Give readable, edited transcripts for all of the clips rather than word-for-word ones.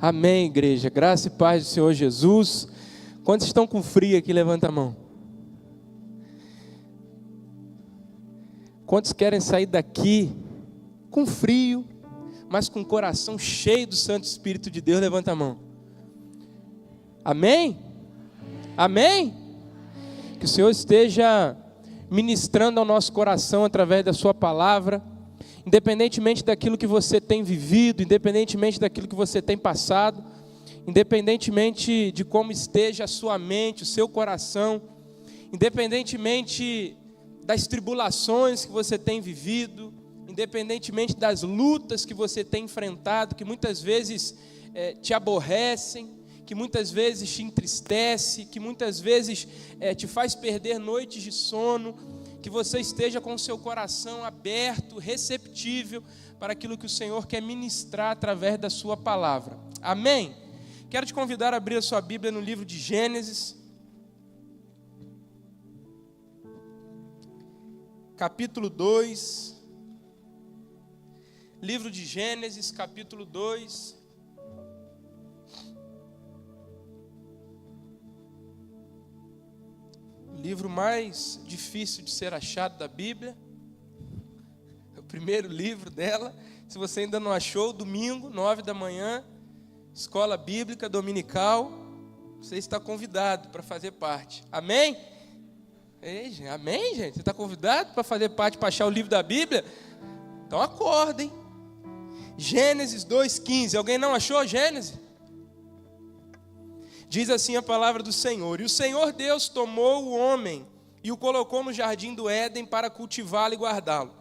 Amém, igreja. Graça e paz do Senhor Jesus. Quantos estão com frio aqui? Levanta a mão. Quantos querem sair daqui com frio, mas com o coração cheio do Santo Espírito de Deus? Levanta a mão. Amém? Amém? Que o Senhor esteja ministrando ao nosso coração através da sua palavra, independentemente daquilo que você tem vivido, independentemente daquilo que você tem passado, independentemente de como esteja a sua mente, o seu coração, independentemente das tribulações que você tem vivido, independentemente das lutas que você tem enfrentado, que muitas vezes te aborrecem, que muitas vezes te entristece, que muitas vezes te faz perder noites de sono, que você esteja com o seu coração aberto, receptível para aquilo que o Senhor quer ministrar através da sua palavra. Amém? Quero te convidar a abrir a sua Bíblia no livro de Gênesis, capítulo 2, livro de Gênesis, capítulo 2, o livro mais difícil de ser achado da Bíblia, é o primeiro livro dela. Se você ainda não achou, domingo, 9 da manhã, Escola Bíblica Dominical, você está convidado para fazer parte. Amém? Ei, gente, amém, gente? Você está convidado para fazer parte, para achar o livro da Bíblia? Então acorda, hein? Gênesis 2,15. Alguém não achou Gênesis? Diz assim a palavra do Senhor: E o Senhor Deus tomou o homem e o colocou no jardim do Éden para cultivá-lo e guardá-lo.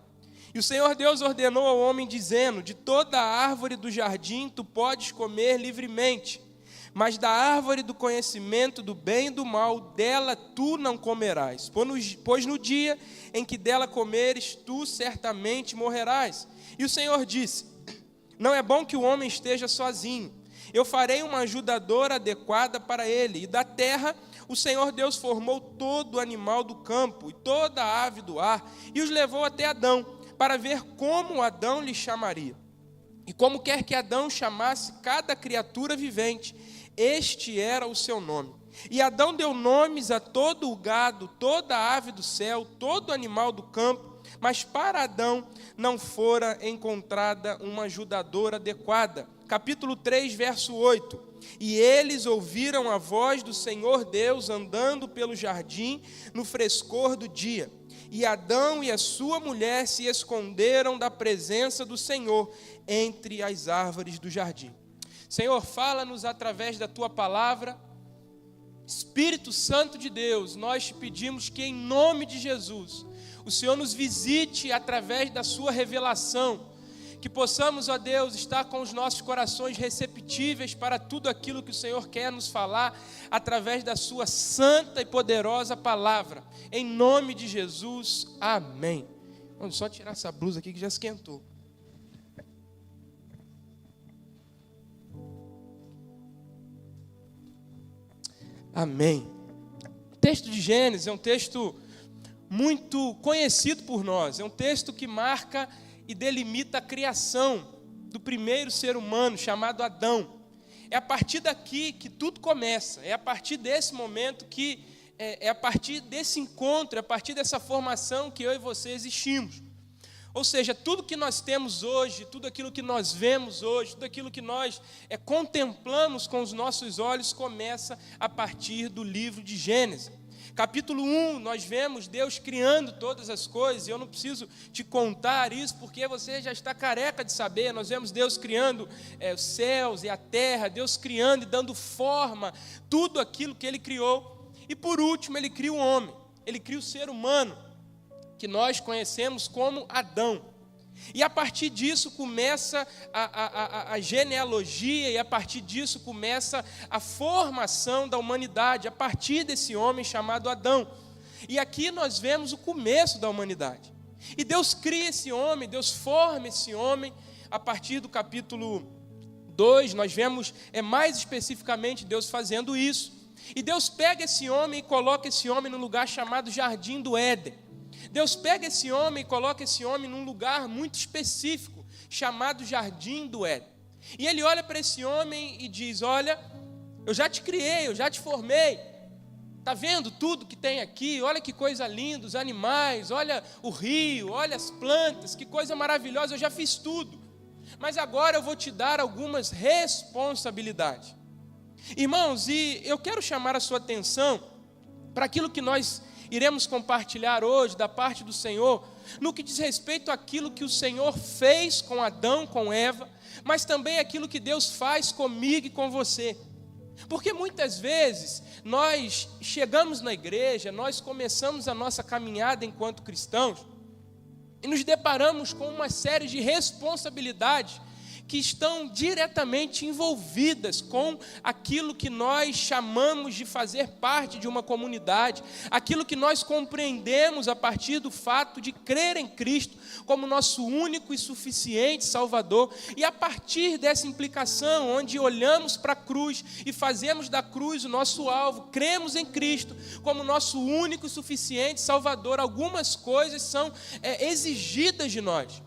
E o Senhor Deus ordenou ao homem, dizendo: De toda a árvore do jardim tu podes comer livremente, mas da árvore do conhecimento do bem e do mal, dela tu não comerás, pois no dia em que dela comeres, tu certamente morrerás. E o Senhor disse: Não é bom que o homem esteja sozinho, eu farei uma ajudadora adequada para ele. E da terra o Senhor Deus formou todo animal do campo e toda ave do ar, e os levou até Adão, para ver como Adão lhe chamaria. E como quer que Adão chamasse cada criatura vivente, este era o seu nome. E Adão deu nomes a todo o gado, toda ave do céu, todo animal do campo, mas para Adão não fora encontrada uma ajudadora adequada. Capítulo 3, verso 8. E eles ouviram a voz do Senhor Deus andando pelo jardim no frescor do dia. E Adão e a sua mulher se esconderam da presença do Senhor entre as árvores do jardim. Senhor, fala-nos através da Tua palavra. Espírito Santo de Deus, nós te pedimos que em nome de Jesus, o Senhor nos visite através da Sua revelação, que possamos, ó Deus, estar com os nossos corações receptíveis para tudo aquilo que o Senhor quer nos falar através da Sua santa e poderosa palavra. Em nome de Jesus, amém. Vamos só tirar essa blusa aqui que já esquentou. Amém. O texto de Gênesis é um texto muito conhecido por nós. É um texto que marca e delimita a criação do primeiro ser humano, chamado Adão. É a partir daqui que tudo começa. É a partir desse momento que é a partir desse encontro, é a partir dessa formação que eu e você existimos. Ou seja, tudo que nós temos hoje, tudo aquilo que nós vemos hoje, tudo aquilo que nós contemplamos com os nossos olhos, começa a partir do livro de Gênesis. Capítulo 1, nós vemos Deus criando todas as coisas, e eu não preciso te contar isso, porque você já está careca de saber. Nós vemos Deus criando os céus e a terra, Deus criando e dando forma, tudo aquilo que Ele criou. E por último, Ele cria o homem, Ele cria o ser humano, que nós conhecemos como Adão. E a partir disso começa a genealogia, e a partir disso começa a formação da humanidade, a partir desse homem chamado Adão. E aqui nós vemos o começo da humanidade. E Deus cria esse homem, Deus forma esse homem. A partir do capítulo 2, nós vemos mais especificamente Deus fazendo isso. E Deus pega esse homem e coloca esse homem num lugar chamado Jardim do Éden. Deus pega esse homem e coloca esse homem num lugar muito específico, chamado Jardim do Éden. E ele olha para esse homem e diz: olha, eu já te criei, eu já te formei. Está vendo tudo que tem aqui? Olha que coisa linda, os animais, olha o rio, olha as plantas, que coisa maravilhosa, eu já fiz tudo. Mas agora eu vou te dar algumas responsabilidades. Irmãos, e eu quero chamar a sua atenção para aquilo que nós iremos compartilhar hoje da parte do Senhor, no que diz respeito àquilo que o Senhor fez com Adão, com Eva, mas também aquilo que Deus faz comigo e com você. Porque muitas vezes nós chegamos na igreja, nós começamos a nossa caminhada enquanto cristãos e nos deparamos com uma série de responsabilidades que estão diretamente envolvidas com aquilo que nós chamamos de fazer parte de uma comunidade, aquilo que nós compreendemos a partir do fato de crer em Cristo como nosso único e suficiente Salvador, e a partir dessa implicação, onde olhamos para a cruz e fazemos da cruz o nosso alvo, cremos em Cristo como nosso único e suficiente Salvador, algumas coisas são exigidas de nós.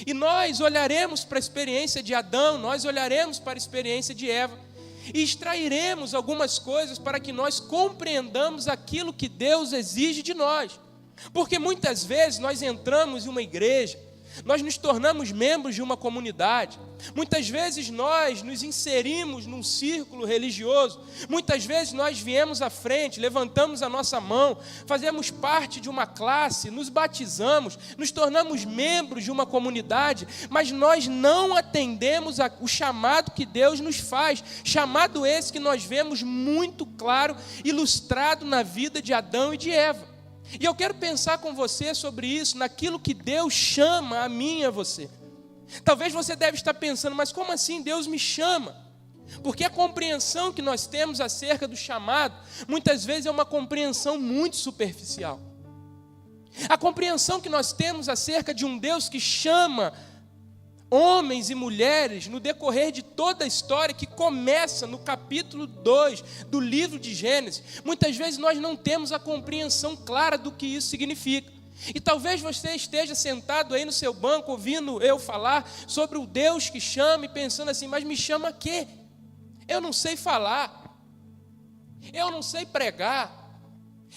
E nós olharemos para a experiência de Adão, nós olharemos para a experiência de Eva e extrairemos algumas coisas para que nós compreendamos aquilo que Deus exige de nós. Porque muitas vezes nós entramos em uma igreja, nós nos tornamos membros de uma comunidade, muitas vezes nós nos inserimos num círculo religioso, muitas vezes nós viemos à frente, levantamos a nossa mão, fazemos parte de uma classe, nos batizamos, nos tornamos membros de uma comunidade, mas nós não atendemos o chamado que Deus nos faz, chamado esse que nós vemos muito claro, ilustrado na vida de Adão e de Eva. E eu quero pensar com você sobre isso, naquilo que Deus chama a mim e a você. Talvez você deve estar pensando, mas como assim Deus me chama? Porque a compreensão que nós temos acerca do chamado, muitas vezes é uma compreensão muito superficial. A compreensão que nós temos acerca de um Deus que chama homens e mulheres no decorrer de toda a história, que começa no capítulo 2 do livro de Gênesis, muitas vezes nós não temos a compreensão clara do que isso significa. E talvez você esteja sentado aí no seu banco, ouvindo eu falar sobre o Deus que chama e pensando assim, mas me chama a quê? Eu não sei falar, eu não sei pregar,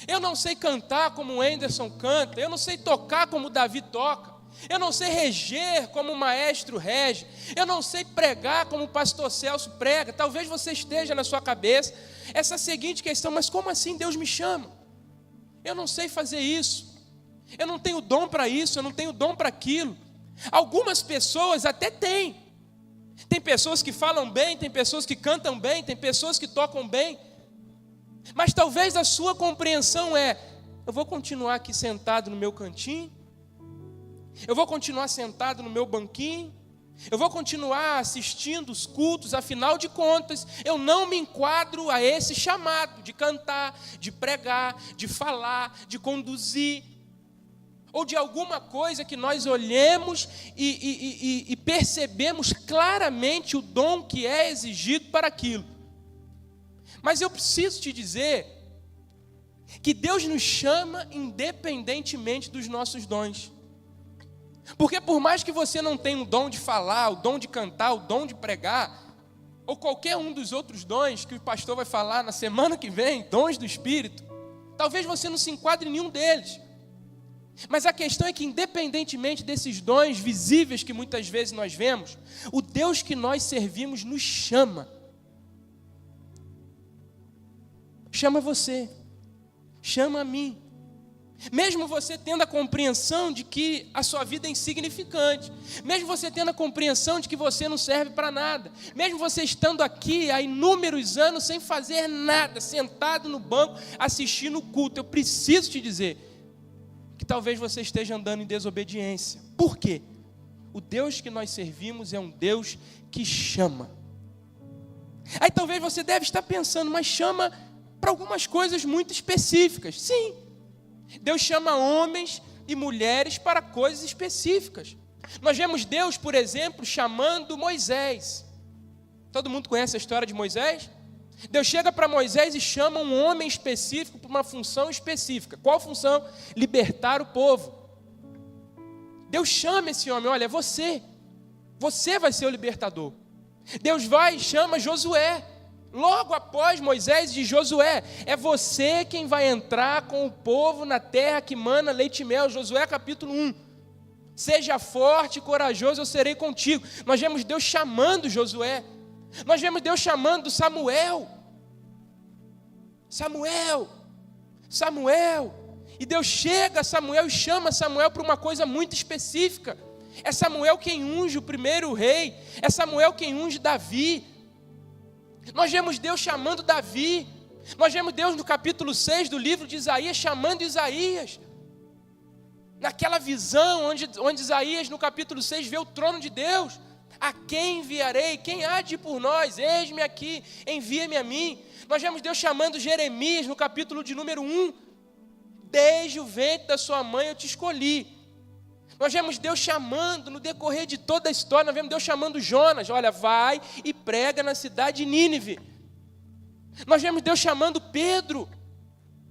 eu não sei cantar como o Anderson canta, eu não sei tocar como o Davi toca, eu não sei reger como o maestro rege, eu não sei pregar como o pastor Celso prega. Talvez você esteja na sua cabeça essa seguinte questão, mas como assim Deus me chama? Eu não sei fazer isso, eu não tenho dom para isso, eu não tenho dom para aquilo. Algumas pessoas até têm, tem pessoas que falam bem, tem pessoas que cantam bem, tem pessoas que tocam bem, mas talvez a sua compreensão eu vou continuar aqui sentado no meu cantinho, eu vou continuar sentado no meu banquinho, eu vou continuar assistindo os cultos, afinal de contas, eu não me enquadro a esse chamado de cantar, de pregar, de falar, de conduzir, ou de alguma coisa que nós olhemos e percebemos claramente o dom que é exigido para aquilo. Mas eu preciso te dizer que Deus nos chama independentemente dos nossos dons. Porque por mais que você não tenha o dom de falar, o dom de cantar, o dom de pregar, ou qualquer um dos outros dons que o pastor vai falar na semana que vem, dons do Espírito, talvez você não se enquadre em nenhum deles. Mas a questão é que, independentemente desses dons visíveis que muitas vezes nós vemos, o Deus que nós servimos nos chama. Chama você, chama a mim. Mesmo você tendo a compreensão de que a sua vida é insignificante, mesmo você tendo a compreensão de que você não serve para nada, mesmo você estando aqui há inúmeros anos sem fazer nada, sentado no banco, assistindo o culto, eu preciso te dizer que talvez você esteja andando em desobediência. Por quê? O Deus que nós servimos é um Deus que chama. Aí talvez você deve estar pensando, mas chama para algumas coisas muito específicas. Sim, Deus chama homens e mulheres para coisas específicas. Nós vemos Deus, por exemplo, chamando Moisés. Todo mundo conhece a história de Moisés? Deus chega para Moisés e chama um homem específico para uma função específica. Qual função? Libertar o povo. Deus chama esse homem, olha, é você. Você vai ser o libertador. Deus vai e chama Josué. Logo após Moisés diz: Josué, é você quem vai entrar com o povo na terra que mana leite e mel. Josué capítulo 1. Seja forte e corajoso, eu serei contigo. Nós vemos Deus chamando Josué. Nós vemos Deus chamando Samuel. Samuel. E Deus chega a Samuel e chama Samuel para uma coisa muito específica. É Samuel quem unge o primeiro rei. É Samuel quem unge Davi. Nós vemos Deus chamando Davi. Nós vemos Deus no capítulo 6 do livro de Isaías chamando Isaías. Naquela visão onde Isaías no capítulo 6 vê o trono de Deus. A quem enviarei? Quem há de ir por nós? Eis-me aqui, envia-me a mim. Nós vemos Deus chamando Jeremias no capítulo de número 1. Desde o ventre da sua mãe eu te escolhi. Nós vemos Deus chamando no decorrer de toda a história. Nós vemos Deus chamando Jonas. Olha, vai e prega na cidade de Nínive. Nós vemos Deus chamando Pedro.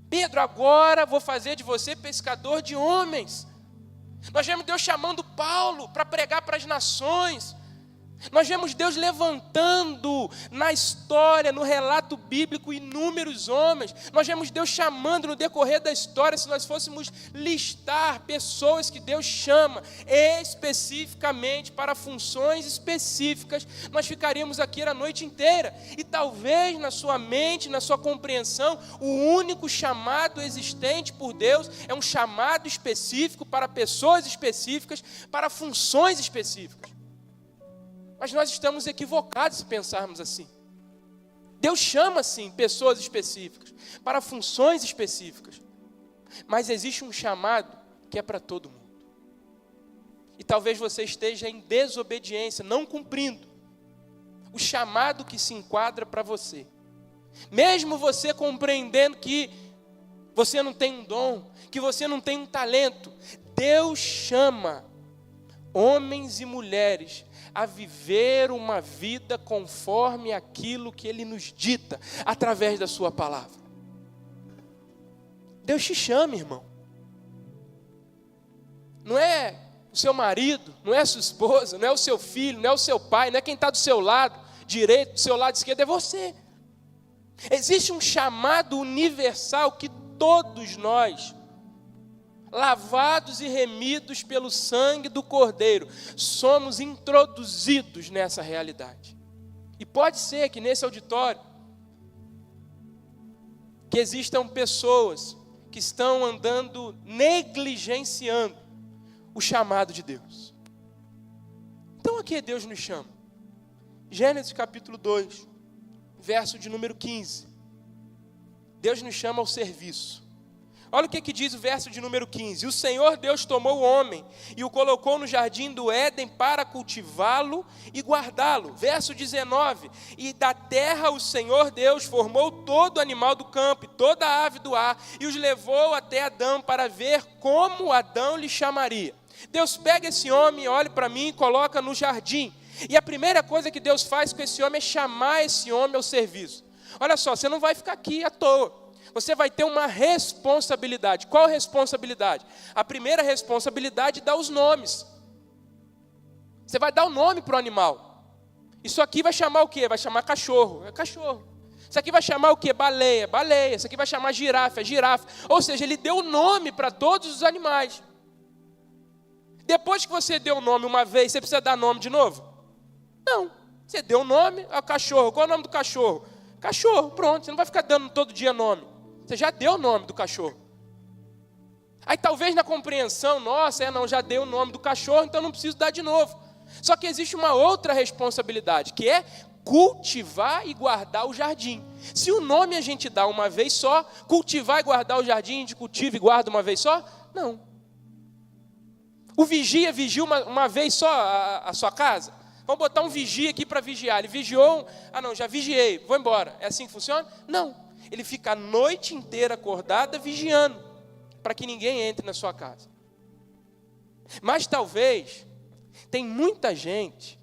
Pedro, agora vou fazer de você pescador de homens. Nós vemos Deus chamando Paulo para pregar para as nações. Nós vemos Deus levantando na história, no relato bíblico, inúmeros homens. Nós vemos Deus chamando no decorrer da história. Se nós fôssemos listar pessoas que Deus chama especificamente para funções específicas, nós ficaríamos aqui a noite inteira. E talvez na sua mente, na sua compreensão, o único chamado existente por Deus é um chamado específico para pessoas específicas, para funções específicas. Mas nós estamos equivocados se pensarmos assim. Deus chama, sim, pessoas específicas, para funções específicas. Mas existe um chamado que é para todo mundo. E talvez você esteja em desobediência, não cumprindo o chamado que se enquadra para você. Mesmo você compreendendo que você não tem um dom, que você não tem um talento, Deus chama homens e mulheres a viver uma vida conforme aquilo que Ele nos dita, através da sua palavra. Deus te chama, irmão. Não é o seu marido, não é a sua esposa, não é o seu filho, não é o seu pai, não é quem está do seu lado direito, do seu lado esquerdo, é você. Existe um chamado universal que todos nós, lavados e remidos pelo sangue do Cordeiro, somos introduzidos nessa realidade. E pode ser que nesse auditório, que existam pessoas que estão andando negligenciando o chamado de Deus. Então a que Deus nos chama? Gênesis capítulo 2, verso de número 15. Deus nos chama ao serviço. Olha o que diz o verso de número 15. O Senhor Deus tomou o homem e o colocou no jardim do Éden para cultivá-lo e guardá-lo. Verso 19. E da terra o Senhor Deus formou todo animal do campo e toda ave do ar e os levou até Adão para ver como Adão lhe chamaria. Deus pega esse homem, olha para mim e coloca no jardim. E a primeira coisa que Deus faz com esse homem é chamar esse homem ao serviço. Olha só, você não vai ficar aqui à toa. Você vai ter uma responsabilidade. Qual responsabilidade? A primeira responsabilidade é dar os nomes. Você vai dar o nome para o animal. Isso aqui vai chamar o quê? Vai chamar cachorro. É cachorro. Isso aqui vai chamar o quê? Baleia. Baleia. Isso aqui vai chamar girafa. É girafa. Ou seja, ele deu o nome para todos os animais. Depois que você deu o nome uma vez, você precisa dar nome de novo? Não. Você deu o nome ao cachorro. Qual é o nome do cachorro? Cachorro. Pronto. Você não vai ficar dando todo dia nome. Você já deu o nome do cachorro. Aí talvez na compreensão, nossa, já dei o nome do cachorro, então não preciso dar de novo. Só que existe uma outra responsabilidade, que é cultivar e guardar o jardim. Se o nome a gente dá uma vez só, cultivar e guardar o jardim, a gente cultiva e guarda uma vez só? Não. O vigia uma vez só a sua casa? Vamos botar um vigia aqui para vigiar. Ele vigiou, já vigiei, vou embora. É assim que funciona? Não. Ele fica a noite inteira acordado, vigiando, para que ninguém entre na sua casa. Mas talvez, tem muita gente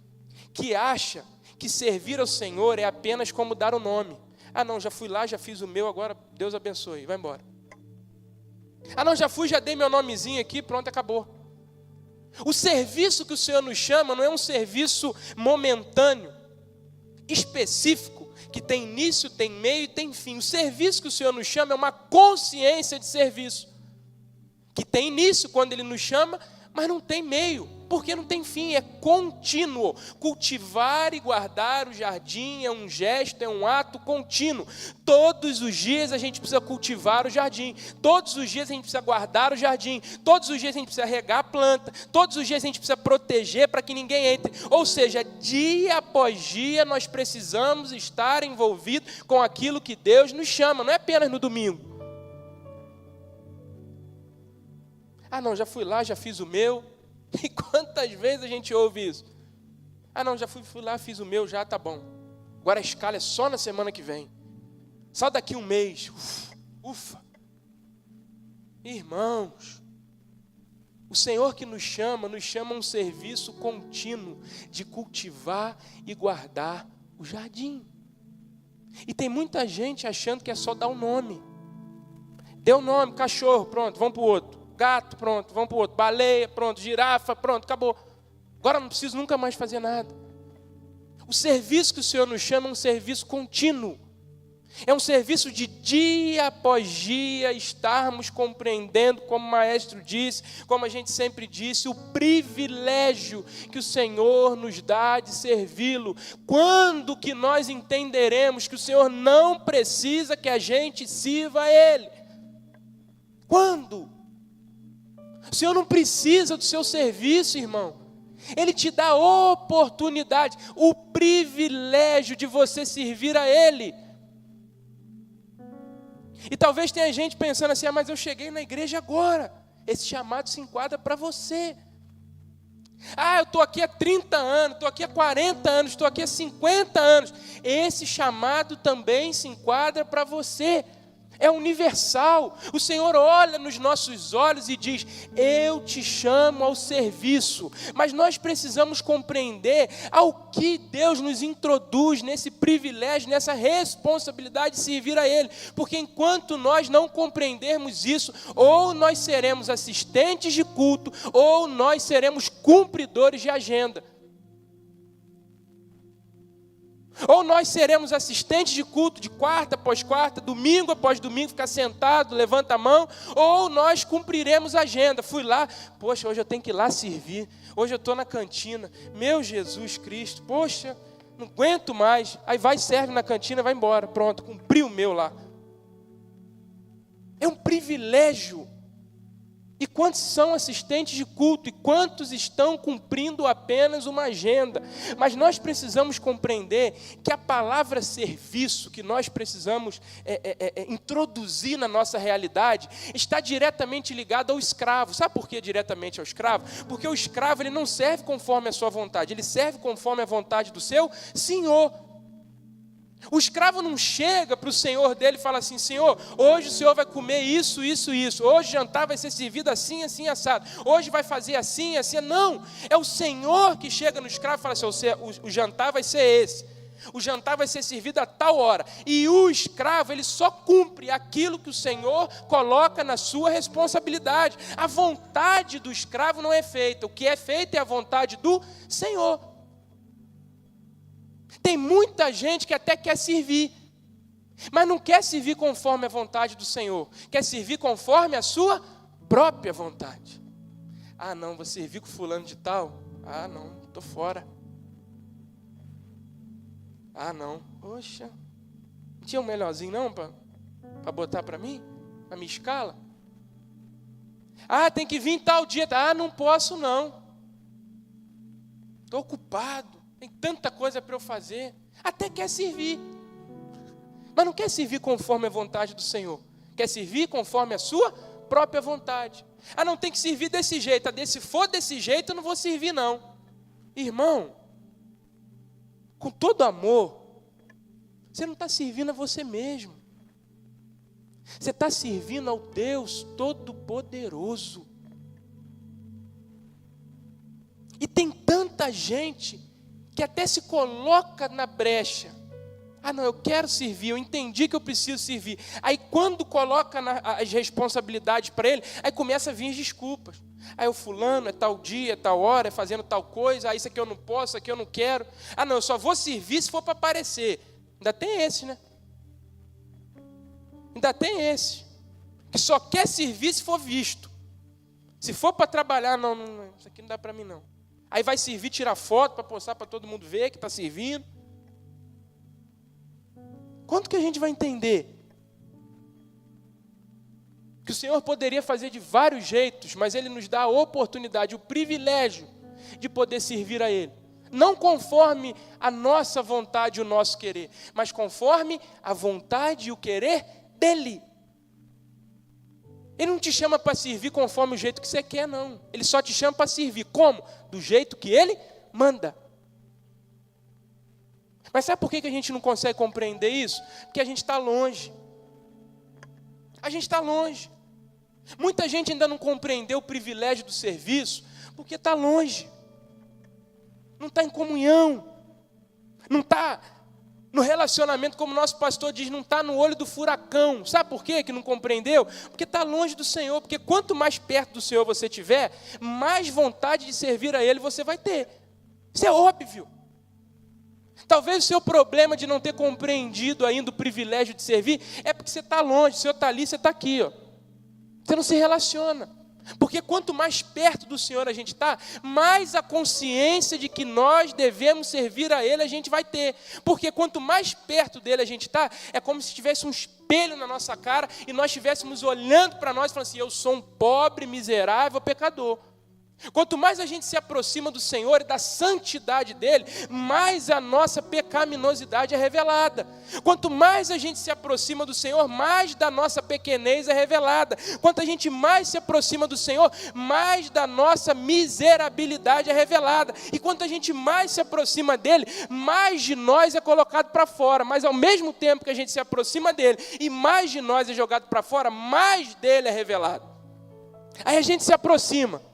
que acha que servir ao Senhor é apenas como dar o nome. Já fui lá, já fiz o meu, agora Deus abençoe, vai embora. Já fui, já dei meu nomezinho aqui, pronto, acabou. O serviço que o Senhor nos chama não é um serviço momentâneo. específico, que tem início, tem meio e tem fim. O serviço que o Senhor nos chama é uma consciência de serviço, que tem início quando Ele nos chama, mas não tem meio, porque não tem fim, é contínuo. Cultivar e guardar o jardim é um gesto, é um ato contínuo. Todos os dias a gente precisa cultivar o jardim, todos os dias a gente precisa guardar o jardim, todos os dias a gente precisa regar a planta, todos os dias a gente precisa proteger para que ninguém entre. Ou seja, dia após dia nós precisamos estar envolvidos com aquilo que Deus nos chama, não é apenas no domingo. Ah não, já fui lá, já fiz o meu. E quantas vezes a gente ouve isso? Ah não, já fui lá, fiz o meu, já tá bom. Agora a escala é só na semana que vem. Só daqui um mês. Ufa. Irmãos, o Senhor que nos chama a um serviço contínuo de cultivar e guardar o jardim. E tem muita gente achando que é só dar um nome. Deu o nome, cachorro, pronto, vamos para o outro. Gato, pronto, vamos para o outro. Baleia, pronto. Girafa, pronto, acabou. Agora não preciso nunca mais fazer nada. O serviço que o Senhor nos chama é um serviço contínuo. É um serviço de dia após dia estarmos compreendendo, como o maestro disse, como a gente sempre disse, o privilégio que o Senhor nos dá de servi-lo. Quando que nós entenderemos que o Senhor não precisa que a gente sirva a Ele? Quando? O Senhor não precisa do seu serviço, irmão. Ele te dá a oportunidade, o privilégio de você servir a Ele. E talvez tenha gente pensando assim, mas eu cheguei na igreja agora. Esse chamado se enquadra para você. Eu estou aqui há 30 anos, estou aqui há 40 anos, estou aqui há 50 anos. Esse chamado também se enquadra para você. É universal. O Senhor olha nos nossos olhos e diz, eu te chamo ao serviço. Mas nós precisamos compreender ao que Deus nos introduz nesse privilégio, nessa responsabilidade de servir a Ele. Porque enquanto nós não compreendermos isso, ou nós seremos assistentes de culto, ou nós seremos cumpridores de agenda. Ou nós seremos assistentes de culto de quarta após quarta, domingo após domingo, ficar sentado, levanta a mão, ou nós cumpriremos a agenda. Fui lá, poxa, hoje eu tenho que ir lá servir, hoje eu estou na cantina, meu Jesus Cristo, poxa, não aguento mais. Aí vai, serve na cantina, vai embora, pronto, cumpri o meu lá. É um privilégio. E quantos são assistentes de culto? E quantos estão cumprindo apenas uma agenda? Mas nós precisamos compreender que a palavra serviço que nós precisamos introduzir na nossa realidade está diretamente ligada ao escravo. Sabe por que diretamente ao escravo? Porque o escravo ele não serve conforme a sua vontade, ele serve conforme a vontade do seu senhor. O escravo não chega para o senhor dele e fala assim, Senhor, hoje o senhor vai comer isso, isso, isso. Hoje o jantar vai ser servido assim, assim, assado. Hoje vai fazer assim, assim. Não, é o Senhor que chega no escravo e fala assim, o jantar vai ser esse. O jantar vai ser servido a tal hora. E o escravo, ele só cumpre aquilo que o Senhor coloca na sua responsabilidade. A vontade do escravo não é feita. O que é feito é a vontade do Senhor. Tem muita gente que até quer servir, mas não quer servir conforme a vontade do Senhor. Quer servir conforme a sua própria vontade. Ah não, vou servir com fulano de tal. Ah não, estou fora. Ah não, poxa, não tinha um melhorzinho não para botar para mim? Na minha escala? Ah, tem que vir tal dia. Ah, não posso não. Estou ocupado. Tem tanta coisa para eu fazer. Até quer servir. Mas não quer servir conforme a vontade do Senhor. Quer servir conforme a sua própria vontade. Ah, não, tem que servir desse jeito. Se for desse jeito, eu não vou servir não. Irmão, com todo amor, você não está servindo a você mesmo. Você está servindo ao Deus Todo-Poderoso. E tem tanta gente que até se coloca na brecha. Ah não, eu quero servir, eu entendi que eu preciso servir. Aí quando coloca as responsabilidades para ele, aí começa a vir as desculpas. Aí o fulano é tal dia, é tal hora, é fazendo tal coisa, isso aqui eu não posso, isso aqui eu não quero. Ah não, eu só vou servir se for para aparecer. Ainda tem esse, né? Ainda tem esse, que só quer servir se for visto. Se for para trabalhar, não, isso aqui não dá para mim não. Aí vai servir, tirar foto para postar para todo mundo ver que está servindo. Quanto que a gente vai entender? Que o Senhor poderia fazer de vários jeitos, mas Ele nos dá a oportunidade, o privilégio de poder servir a Ele. Não conforme a nossa vontade e o nosso querer, mas conforme a vontade e o querer dEle. Ele não te chama para servir conforme o jeito que você quer, não. Ele só te chama para servir. Como? Do jeito que Ele manda. Mas sabe por que a gente não consegue compreender isso? Porque a gente está longe. A gente está longe. Muita gente ainda não compreendeu o privilégio do serviço, porque está longe. Não está em comunhão. Não está no relacionamento, como o nosso pastor diz, não está no olho do furacão. Sabe por quê que não compreendeu? Porque está longe do Senhor. Porque quanto mais perto do Senhor você estiver, mais vontade de servir a Ele você vai ter. Isso é óbvio. Talvez o seu problema de não ter compreendido ainda o privilégio de servir é porque você está longe. O Senhor está ali, você está aqui, ó. Você não se relaciona. Porque quanto mais perto do Senhor a gente está, mais a consciência de que nós devemos servir a Ele a gente vai ter. Porque quanto mais perto dEle a gente está, é como se tivesse um espelho na nossa cara e nós estivéssemos olhando para nós e falando assim, eu sou um pobre, miserável pecador. Quanto mais a gente se aproxima do Senhor e da santidade dEle, mais a nossa pecaminosidade é revelada. Quanto mais a gente se aproxima do Senhor, mais da nossa pequenez é revelada. Quanto a gente mais se aproxima do Senhor, mais da nossa miserabilidade é revelada. E quanto a gente mais se aproxima dEle, mais de nós é colocado para fora. Mas ao mesmo tempo que a gente se aproxima dEle e mais de nós é jogado para fora, mais dEle é revelado. Aí a gente se aproxima.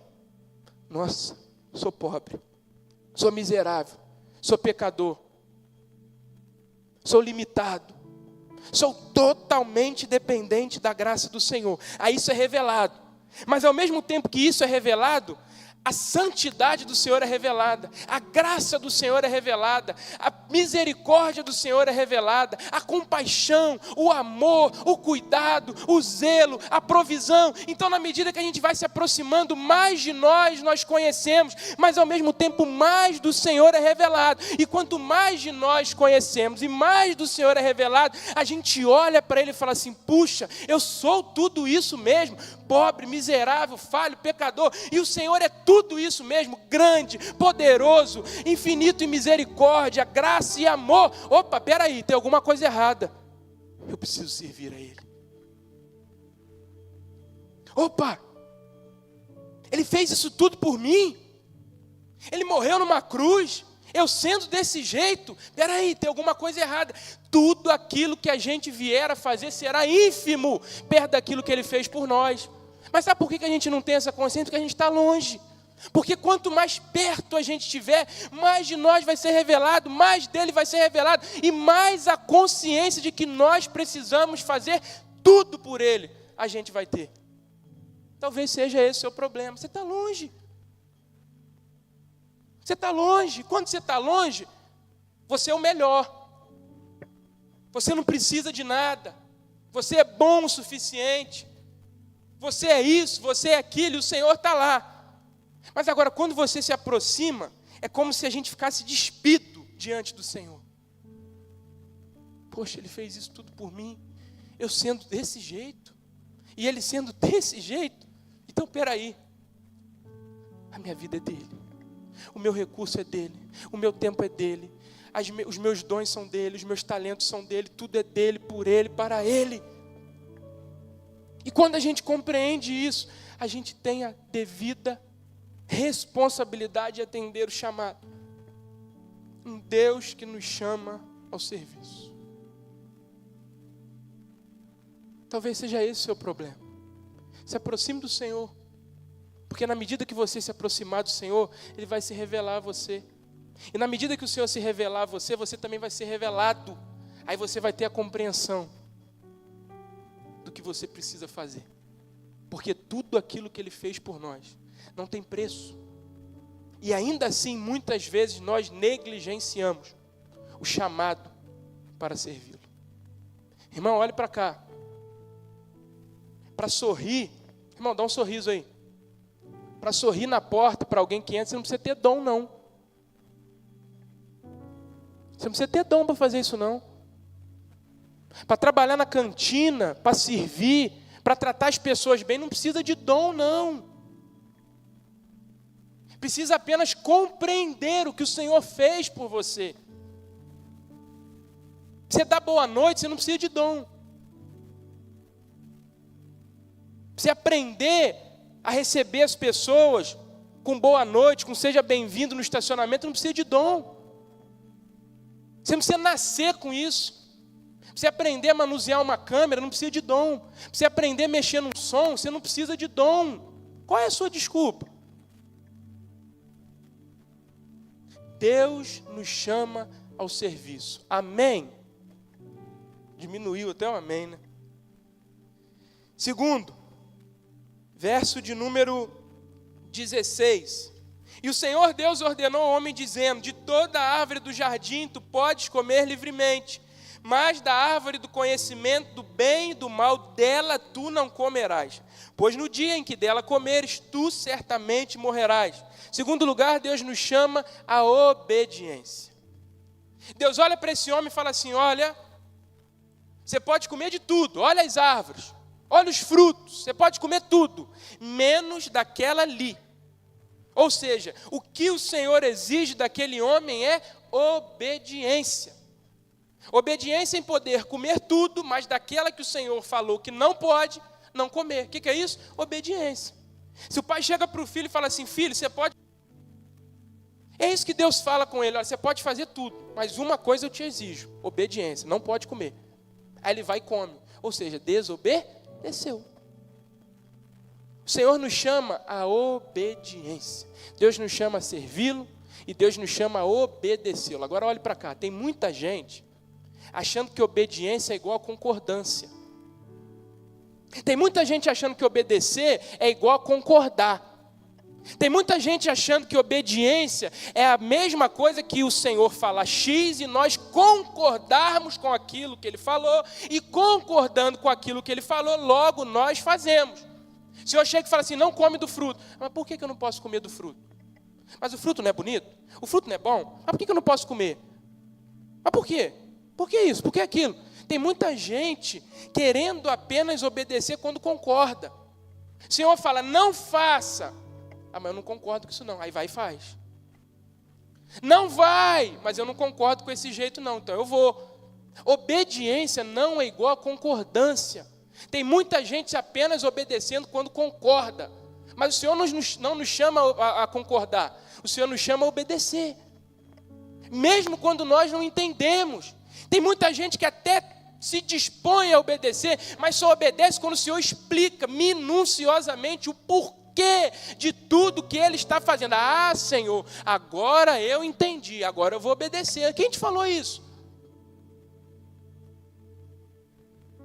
Nossa, sou pobre, sou miserável, sou pecador, sou limitado, sou totalmente dependente da graça do Senhor. Aí isso é revelado. Mas ao mesmo tempo que isso é revelado, a santidade do Senhor é revelada, a graça do Senhor é revelada, a misericórdia do Senhor é revelada, a compaixão, o amor, o cuidado, o zelo, a provisão. Então, na medida que a gente vai se aproximando, mais de nós conhecemos, mas ao mesmo tempo mais do Senhor é revelado. E quanto mais de nós conhecemos e mais do Senhor é revelado, a gente olha para Ele e fala assim, puxa, eu sou tudo isso mesmo, pobre, miserável, falho, pecador, e o Senhor é tudo isso mesmo, grande, poderoso, infinito em misericórdia, graça e amor. Opa, peraí, tem alguma coisa errada. Eu preciso servir a Ele. Opa, Ele fez isso tudo por mim. Ele morreu numa cruz. Eu sendo desse jeito, peraí, tem alguma coisa errada. Tudo aquilo que a gente vier a fazer será ínfimo perto daquilo que Ele fez por nós. Mas sabe por que a gente não tem essa consciência? Porque a gente está longe. Porque quanto mais perto a gente estiver, mais de nós vai ser revelado, mais dele vai ser revelado, e mais a consciência de que nós precisamos fazer tudo por ele, a gente vai ter. Talvez seja esse o seu problema. Você está longe. Você está longe. Quando você está longe, você é o melhor. Você não precisa de nada. Você é bom o suficiente. Você é isso, você é aquilo, e o Senhor está lá. Mas agora, quando você se aproxima, é como se a gente ficasse despido diante do Senhor. Poxa, Ele fez isso tudo por mim, eu sendo desse jeito, e Ele sendo desse jeito. Então, peraí, a minha vida é dEle, o meu recurso é dEle, o meu tempo é dEle, os meus dons são dEle, os meus talentos são dEle, tudo é dEle, por Ele, para Ele. E quando a gente compreende isso, a gente tem a devida responsabilidade de atender o chamado. Um Deus que nos chama ao serviço. Talvez seja esse o seu problema. Se aproxime do Senhor. Porque na medida que você se aproximar do Senhor, Ele vai se revelar a você. E na medida que o Senhor se revelar a você, você também vai ser revelado. Aí você vai ter a compreensão do que você precisa fazer. Porque tudo aquilo que Ele fez por nós não tem preço. E ainda assim, muitas vezes, nós negligenciamos o chamado para servi-lo. Irmão, olhe para cá. Para sorrir, irmão, dá um sorriso aí. Para sorrir na porta para alguém que entra, você não precisa ter dom, não. Você não precisa ter dom para fazer isso, não. Para trabalhar na cantina, para servir, para tratar as pessoas bem, não precisa de dom, não. Precisa apenas compreender o que o Senhor fez por você. Você dá boa noite, você não precisa de dom. Você aprender a receber as pessoas com boa noite, com seja bem-vindo no estacionamento, não precisa de dom. Você não precisa nascer com isso. Você aprender a manusear uma câmera, não precisa de dom. Você aprender a mexer num som, você não precisa de dom. Qual é a sua desculpa? Deus nos chama ao serviço. Amém? Diminuiu até o amém, né? Segundo, verso de número 16. E o Senhor Deus ordenou ao homem dizendo: de toda a árvore do jardim tu podes comer livremente, mas da árvore do conhecimento do bem e do mal, dela tu não comerás, pois no dia em que dela comeres, tu certamente morrerás. Segundo lugar, Deus nos chama à obediência. Deus olha para esse homem e fala assim: olha, você pode comer de tudo, olha as árvores, olha os frutos, você pode comer tudo, menos daquela ali. Ou seja, o que o Senhor exige daquele homem é obediência. Obediência em poder comer tudo, mas daquela que o Senhor falou que não pode, não comer. O que é isso? Obediência. Se o pai chega para o filho e fala assim: filho, você pode... É isso que Deus fala com ele: olha, você pode fazer tudo, mas uma coisa eu te exijo: obediência, não pode comer. Aí ele vai e come. Ou seja, desobedeceu. O Senhor nos chama à obediência. Deus nos chama a servi-lo e Deus nos chama a obedecê-lo. Agora olhe para cá, tem muita gente achando que obediência é igual a concordância. Tem muita gente achando que obedecer é igual a concordar. Tem muita gente achando que obediência é a mesma coisa que o Senhor falar X e nós concordarmos com aquilo que Ele falou, e concordando com aquilo que Ele falou, logo nós fazemos. O Senhor chega e fala assim: não come do fruto. Mas por que eu não posso comer do fruto? Mas o fruto não é bonito? O fruto não é bom? Mas por que eu não posso comer? Mas por quê? Por que isso? Por que aquilo? Tem muita gente querendo apenas obedecer quando concorda. O Senhor fala: não faça. Ah, mas eu não concordo com isso não. Aí vai e faz. Não vai, mas eu não concordo com esse jeito não, então eu vou. Obediência não é igual a concordância. Tem muita gente apenas obedecendo quando concorda. Mas o Senhor não nos chama a concordar. O Senhor nos chama a obedecer. Mesmo quando nós não entendemos. Tem muita gente que até se dispõe a obedecer, mas só obedece quando o Senhor explica minuciosamente o porquê de tudo que Ele está fazendo. Ah, Senhor, agora eu entendi, agora eu vou obedecer. Quem te falou isso?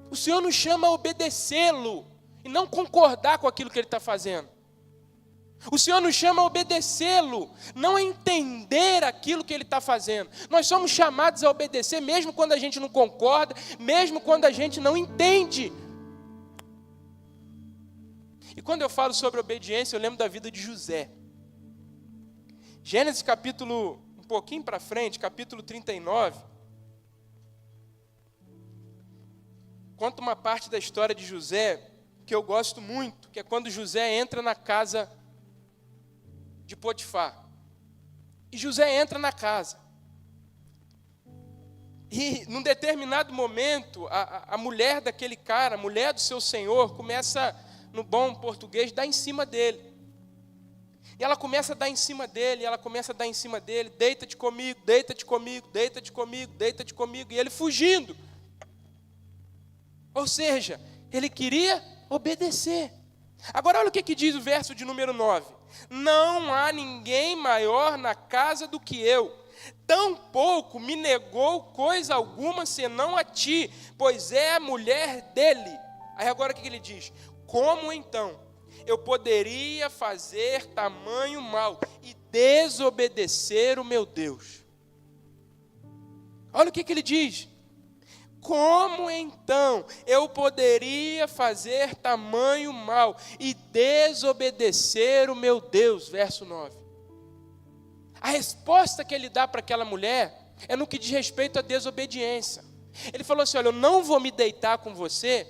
O Senhor nos chama a obedecê-lo e não concordar com aquilo que Ele está fazendo. O Senhor nos chama a obedecê-lo, não a entender aquilo que Ele está fazendo. Nós somos chamados a obedecer mesmo quando a gente não concorda, mesmo quando a gente não entende. E quando eu falo sobre obediência, eu lembro da vida de José. Gênesis capítulo, um pouquinho para frente, capítulo 39. Conta uma parte da história de José que eu gosto muito, que é quando José entra na casa de Potifar. E José entra na casa. E num determinado momento, a mulher daquele cara, a mulher do seu senhor, começa, no bom português, dar em cima dele. E ela começa a dar em cima dele, deita-te comigo, deita-te comigo, deita-te comigo, deita-te comigo, e ele fugindo. Ou seja, ele queria obedecer. Agora olha o que diz o verso de número 9. Não há ninguém maior na casa do que eu, tampouco me negou coisa alguma senão a ti, pois é a mulher dele. Aí agora o que ele diz? Como então eu poderia fazer tamanho mal e desobedecer o meu Deus. Olha o que ele diz. Como então eu poderia fazer tamanho mal e desobedecer o meu Deus? Verso 9. A resposta que ele dá para aquela mulher é no que diz respeito à desobediência. Ele falou assim, olha, eu não vou me deitar com você,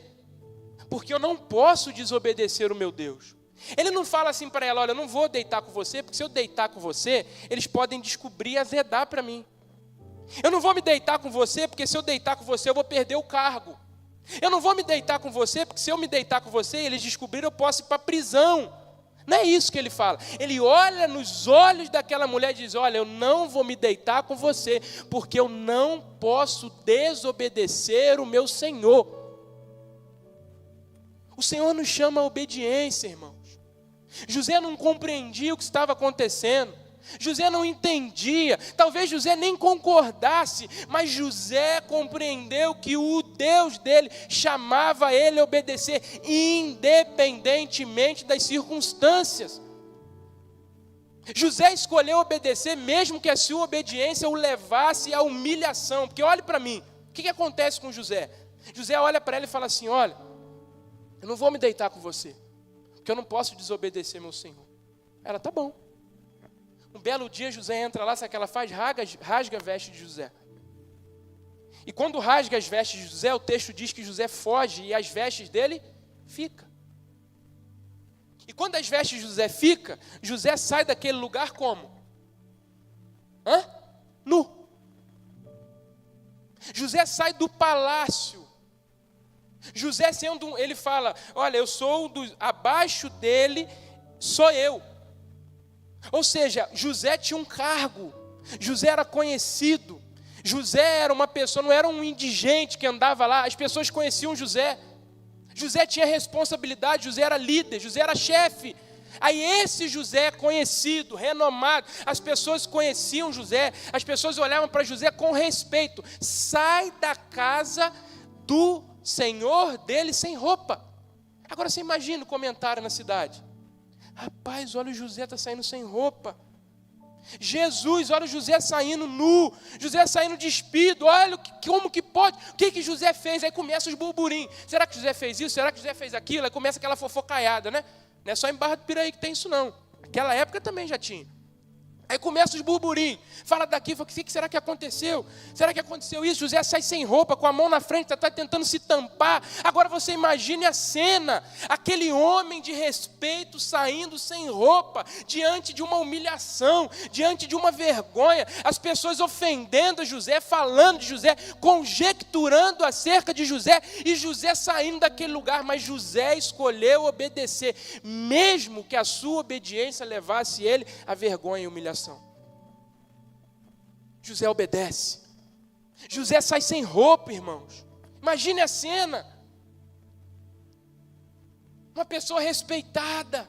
porque eu não posso desobedecer o meu Deus. Ele não fala assim para ela, olha, eu não vou deitar com você, porque se eu deitar com você, eles podem descobrir e azedar para mim. Eu não vou me deitar com você, porque se eu deitar com você, eu vou perder o cargo. Eu não vou me deitar com você, porque se eu me deitar com você, eles descobrirem, eu posso ir para a prisão. Não é isso que ele fala. Ele olha nos olhos daquela mulher e diz, olha, eu não vou me deitar com você, porque eu não posso desobedecer o meu Senhor. O Senhor nos chama a obediência, irmãos. José não compreendia o que estava acontecendo. José não entendia, talvez José nem concordasse, mas José compreendeu que o Deus dele chamava ele a obedecer, independentemente das circunstâncias. José escolheu obedecer, mesmo que a sua obediência o levasse à humilhação, porque olhe para mim, o que acontece com José? José olha para ela e fala assim, olha, eu não vou me deitar com você, porque eu não posso desobedecer meu Senhor. Ela, tá bom. Um belo dia José entra lá, sabe o que ela faz? Rasga a veste de José. E quando rasga as vestes de José, o texto diz que José foge e as vestes dele ficam. E quando as vestes de José ficam, José sai daquele lugar como? Nu. José sai do palácio. José ele fala, olha, eu sou abaixo dele, sou eu. Ou seja, José tinha um cargo, José era conhecido, José era uma pessoa, não era um indigente que andava lá, as pessoas conheciam José. José tinha responsabilidade, José era líder, José era chefe. Aí esse José conhecido, renomado, as pessoas conheciam José, as pessoas olhavam para José com respeito. Sai da casa do senhor dele sem roupa. Agora você imagina o comentário na cidade. Rapaz, olha o José está saindo sem roupa. Jesus, olha o José saindo nu, José saindo despido, olha como que pode, o que José fez? Aí começa os burburinhos, será que José fez isso? Será que José fez aquilo? Aí começa aquela fofocaiada, né? Não é só em Barra do Piraí que tem isso não, naquela época também já tinha. Aí começa os burburinhos, fala daqui, fala, o que será que aconteceu? Será que aconteceu isso? José sai sem roupa, com a mão na frente, está tentando se tampar. Agora você imagine a cena, aquele homem de respeito saindo sem roupa, diante de uma humilhação, diante de uma vergonha, as pessoas ofendendo José, falando de José, conjecturando acerca de José, e José saindo daquele lugar, mas José escolheu obedecer, mesmo que a sua obediência levasse ele à vergonha e humilhação. José obedece. José sai sem roupa, irmãos. Imagine a cena. Uma pessoa respeitada,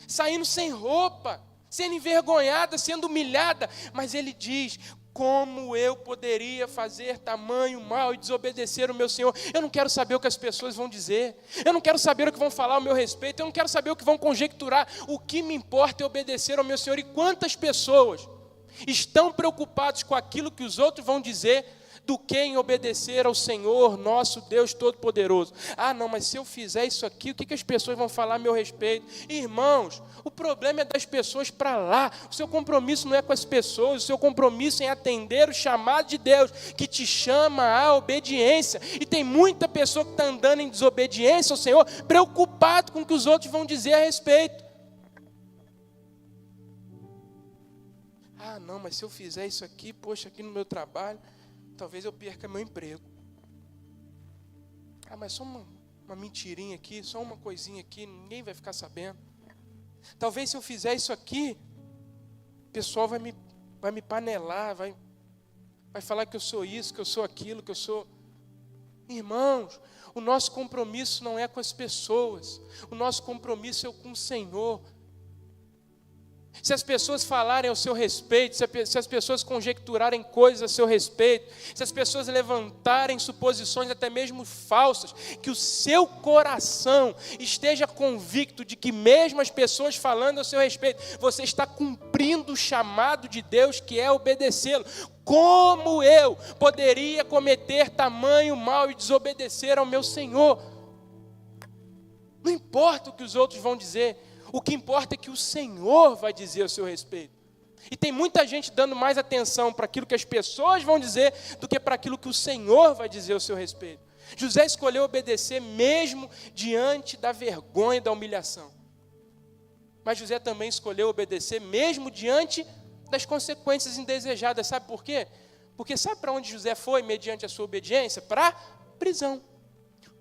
saindo sem roupa, sendo envergonhada, sendo humilhada. Mas ele diz, como eu poderia fazer tamanho mal e desobedecer o meu Senhor? Eu não quero saber o que as pessoas vão dizer. Eu não quero saber o que vão falar ao meu respeito. Eu não quero saber o que vão conjecturar. O que me importa é obedecer ao meu Senhor. E quantas pessoas estão preocupados com aquilo que os outros vão dizer, do que em obedecer ao Senhor, nosso Deus Todo-Poderoso. Ah, não, mas se eu fizer isso aqui, o que as pessoas vão falar a meu respeito? Irmãos, o problema é das pessoas para lá. O seu compromisso não é com as pessoas, o seu compromisso é em atender o chamado de Deus, que te chama à obediência. E tem muita pessoa que está andando em desobediência ao Senhor, preocupado com o que os outros vão dizer a respeito. Ah, não, mas se eu fizer isso aqui, poxa, aqui no meu trabalho, talvez eu perca meu emprego. Ah, mas só uma mentirinha aqui, só uma coisinha aqui, ninguém vai ficar sabendo. Talvez se eu fizer isso aqui, o pessoal vai me panelar, vai falar que eu sou isso, que eu sou aquilo, que eu sou... Irmãos, o nosso compromisso não é com as pessoas, o nosso compromisso é com o Senhor. se as pessoas falarem ao seu respeito, se as pessoas conjecturarem coisas a seu respeito, se as pessoas levantarem suposições até mesmo falsas, que o seu coração esteja convicto de que mesmo as pessoas falando ao seu respeito, você está cumprindo o chamado de Deus, que é obedecê-lo. Como eu poderia cometer tamanho mal e desobedecer ao meu Senhor? Não importa o que os outros vão dizer, o que importa é que o Senhor vai dizer a seu respeito. E tem muita gente dando mais atenção para aquilo que as pessoas vão dizer do que para aquilo que o Senhor vai dizer a seu respeito. José escolheu obedecer mesmo diante da vergonha e da humilhação. Mas José também escolheu obedecer mesmo diante das consequências indesejadas. Sabe por quê? Porque sabe para onde José foi mediante a sua obediência? Para a prisão.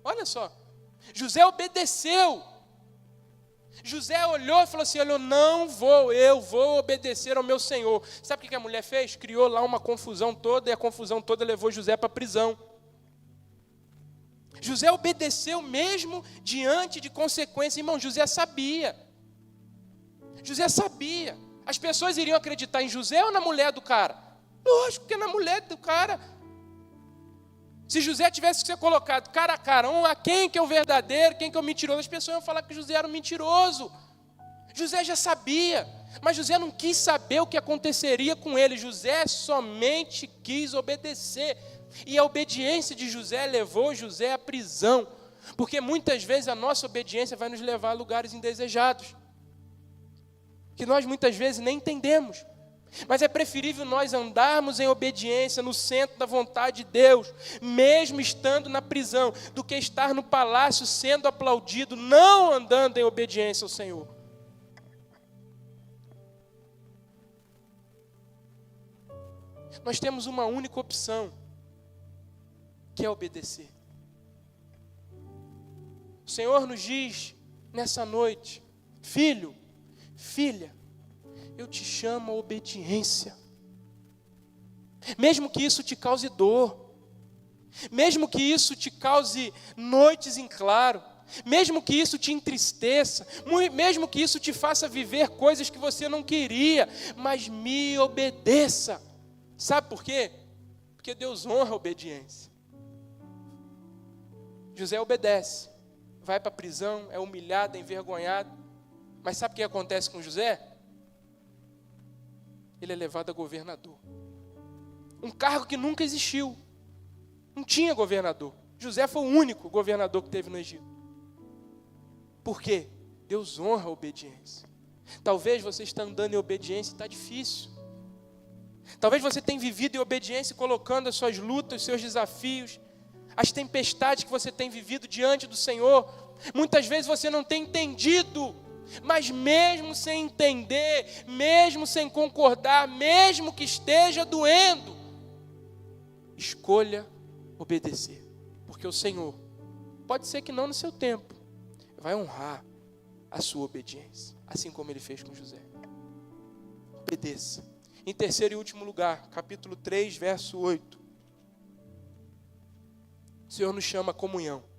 Olha só, José obedeceu. José olhou e falou assim, eu vou obedecer ao meu Senhor. Sabe o que a mulher fez? Criou lá uma confusão toda, e a confusão toda levou José para a prisão. José obedeceu mesmo diante de consequências. Irmão, José sabia. As pessoas iriam acreditar em José ou na mulher do cara? Lógico que é na mulher do cara. Se José tivesse que ser colocado cara a cara, quem que é o verdadeiro, quem que é o mentiroso, as pessoas iam falar que José era um mentiroso. José já sabia, mas José não quis saber o que aconteceria com ele. José somente quis obedecer. E a obediência de José levou José à prisão. Porque muitas vezes a nossa obediência vai nos levar a lugares indesejados, que nós muitas vezes nem entendemos. Mas é preferível nós andarmos em obediência no centro da vontade de Deus, mesmo estando na prisão, do que estar no palácio sendo aplaudido, não andando em obediência ao Senhor. Nós temos uma única opção, que é obedecer. O Senhor nos diz nessa noite, filho, filha, eu te chamo a obediência. Mesmo que isso te cause dor, mesmo que isso te cause noites em claro, mesmo que isso te entristeça, mesmo que isso te faça viver coisas que você não queria, mas me obedeça. Sabe por quê? Porque Deus honra a obediência. José obedece, vai para a prisão, é humilhado, é envergonhado, mas sabe o que acontece com José? Ele é levado a governador. Um cargo que nunca existiu. Não tinha governador. José foi o único governador que teve no Egito. Por quê? Deus honra a obediência. Talvez você está andando em obediência e está difícil. Talvez você tenha vivido em obediência, colocando as suas lutas, os seus desafios, as tempestades que você tem vivido diante do Senhor. Muitas vezes você não tem entendido. Mas mesmo sem entender, mesmo sem concordar, mesmo que esteja doendo, escolha obedecer. Porque o Senhor, pode ser que não no seu tempo, vai honrar a sua obediência, assim como Ele fez com José. Obedeça. Em terceiro e último lugar, capítulo 3, verso 8. O Senhor nos chama a comunhão.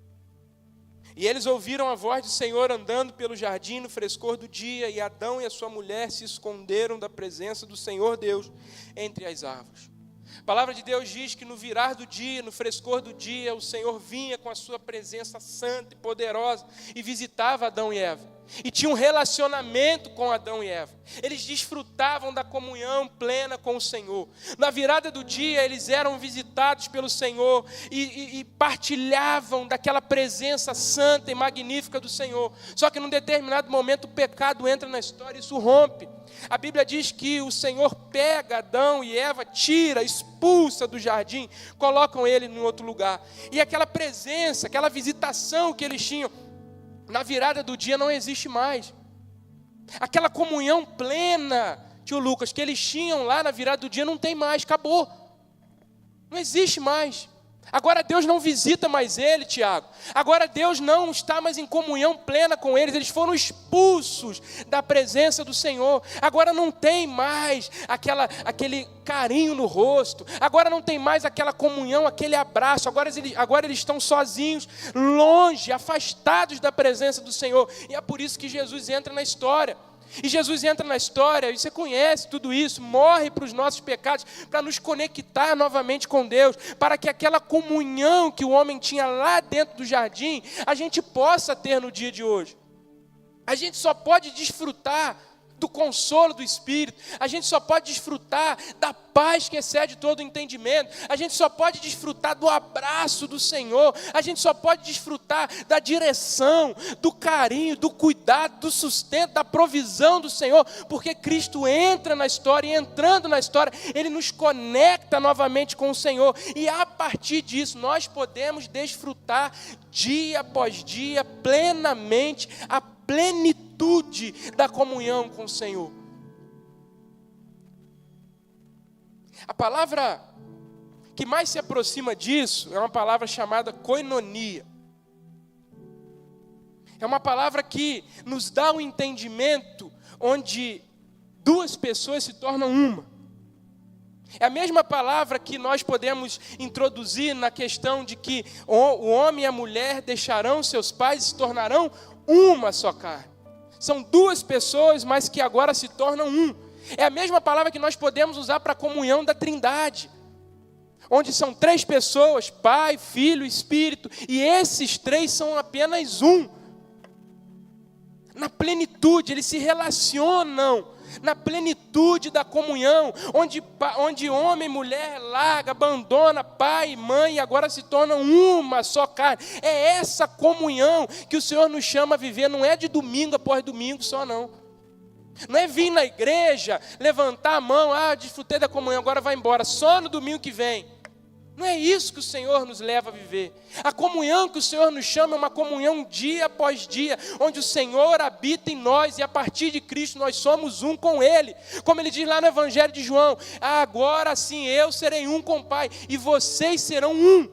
E eles ouviram a voz do Senhor andando pelo jardim no frescor do dia, e Adão e a sua mulher se esconderam da presença do Senhor Deus entre as árvores. A palavra de Deus diz que no virar do dia, no frescor do dia, o Senhor vinha com a sua presença santa e poderosa e visitava Adão e Eva. E tinha um relacionamento com Adão e Eva. Eles desfrutavam da comunhão plena com o Senhor. Na virada do dia, eles eram visitados pelo Senhor e partilhavam daquela presença santa e magnífica do Senhor. Só que num determinado momento o pecado entra na história e isso rompe. A Bíblia diz que o Senhor pega Adão e Eva, tira, expulsa do jardim, colocam ele em outro lugar. E aquela presença, aquela visitação que eles tinham, na virada do dia não existe mais. Aquela comunhão plena, tio Lucas, que eles tinham lá na virada do dia não tem mais, acabou. Não existe mais. Agora Deus não visita mais ele, Tiago. Agora Deus não está mais em comunhão plena com eles. Eles foram expulsos da presença do Senhor. Agora não tem mais aquele carinho no rosto. Agora não tem mais aquela comunhão, aquele abraço. Agora eles estão sozinhos, longe, afastados da presença do Senhor. E é por isso que Jesus entra na história. E Jesus entra na história, e você conhece tudo isso, morre para os nossos pecados, para nos conectar novamente com Deus, para que aquela comunhão que o homem tinha lá dentro do jardim, a gente possa ter no dia de hoje. A gente só pode desfrutar do consolo do Espírito, a gente só pode desfrutar da paz que excede todo o entendimento, a gente só pode desfrutar do abraço do Senhor, a gente só pode desfrutar da direção, do carinho, do cuidado, do sustento, da provisão do Senhor, porque Cristo entra na história, e entrando na história, Ele nos conecta novamente com o Senhor, e a partir disso nós podemos desfrutar dia após dia, plenamente, a plenitude da comunhão com o Senhor. A palavra que mais se aproxima disso é uma palavra chamada koinonia. É uma palavra que nos dá um entendimento onde duas pessoas se tornam uma. É a mesma palavra que nós podemos introduzir na questão de que o homem e a mulher deixarão seus pais e se tornarão uma só carne. São duas pessoas, mas que agora se tornam um. É a mesma palavra que nós podemos usar para a comunhão da Trindade, onde são três pessoas, Pai, Filho e Espírito, e esses três são apenas um. Na plenitude, eles se relacionam na plenitude da comunhão, onde homem e mulher larga, abandona pai e mãe e agora se tornam uma só carne. É essa comunhão que o Senhor nos chama a viver, não é de domingo após domingo só não. Não é vir na igreja, levantar a mão, desfrutei da comunhão, agora vai embora, só no domingo que vem. Não é isso que o Senhor nos leva a viver. A comunhão que o Senhor nos chama é uma comunhão dia após dia, onde o Senhor habita em nós e a partir de Cristo nós somos um com Ele. Como Ele diz lá no Evangelho de João, agora sim eu serei um com o Pai e vocês serão um.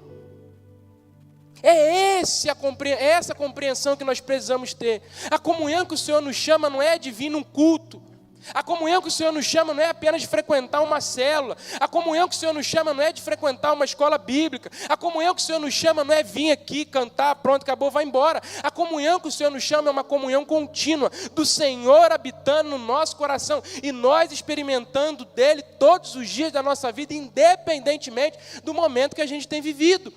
É essa compreensão que nós precisamos ter. A comunhão que o Senhor nos chama não é de vir num culto. A comunhão que o Senhor nos chama não é apenas de frequentar uma célula. A comunhão que o Senhor nos chama não é de frequentar uma escola bíblica. A comunhão que o Senhor nos chama não é vir aqui, cantar, pronto, acabou, vai embora. A comunhão que o Senhor nos chama é uma comunhão contínua, do Senhor habitando no nosso coração e nós experimentando dele todos os dias da nossa vida, independentemente do momento que a gente tem vivido.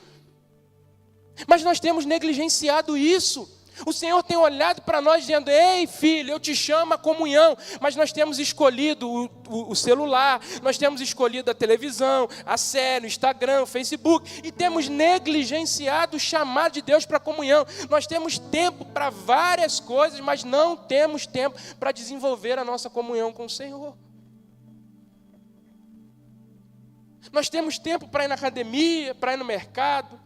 Mas nós temos negligenciado isso. O Senhor tem olhado para nós dizendo, ei filho, eu te chamo à comunhão, mas nós temos escolhido o celular, nós temos escolhido a televisão, a série, o Instagram, o Facebook, e temos negligenciado o chamado de Deus para a comunhão. Nós temos tempo para várias coisas, mas não temos tempo para desenvolver a nossa comunhão com o Senhor. Nós temos tempo para ir na academia, para ir no mercado.